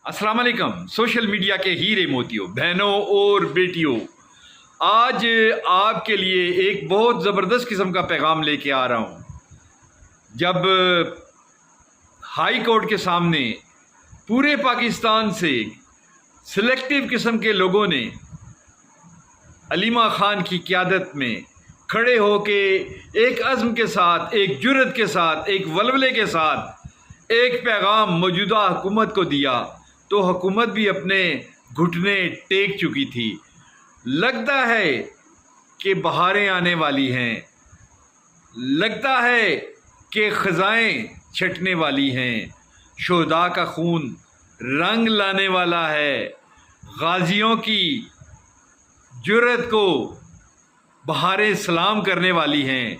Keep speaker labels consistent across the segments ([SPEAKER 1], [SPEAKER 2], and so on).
[SPEAKER 1] अस्सलाम वालेकुम। Social media के हीरे मोतियों, बहनों और बेटियों, आज आपके लिए एक बहुत ज़बरदस्त किस्म का पैगाम लेके आ रहा हूँ। जब हाई कोर्ट के सामने पूरे पाकिस्तान से सिलेक्टिव किस्म के लोगों ने अलीमा खान की क़यादत में खड़े होके एक अज़्म के साथ, एक जुर्रत के साथ, एक वलवले के साथ एक पैगाम मौजूदा हुकूमत को दिया, तो हुकूमत भी अपने घुटने टेक चुकी थी। लगता है कि बहारें आने वाली हैं, लगता है कि ख़ज़ाएँ छटने वाली हैं, शोहदा का खून रंग लाने वाला है, गाजियों की जुर्रत को बहारें सलाम करने वाली हैं।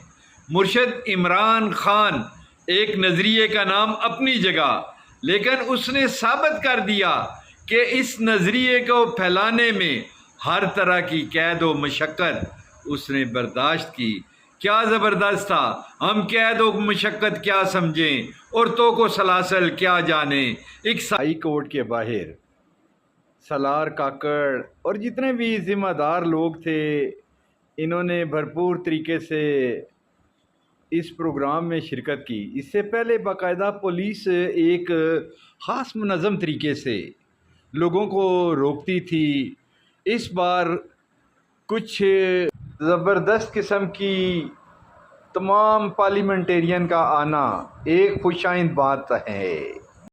[SPEAKER 1] मुर्शद इमरान खान एक नज़रिए का नाम अपनी जगह, लेकिन उसने साबित कर दिया कि इस नज़रिए को फैलाने में हर तरह की कैद व मशक्क़त उसने बर्दाश्त की। क्या ज़बरदस्त था। हम कैद व मशक्क़त क्या समझें और तो को सलासल क्या जाने। एक हाई कोर्ट के बाहर सलार काकड़ और जितने भी ज़िम्मेदार लोग थे, इन्होंने भरपूर तरीके से इस प्रोग्राम में शिरकत की। इससे पहले बाकायदा पुलिस एक ख़ास मुनज़्ज़म तरीके से लोगों को रोकती थी। इस बार कुछ ज़बरदस्त किस्म की तमाम पार्लियामेंटेरियन का आना एक खुशाइंद बात है।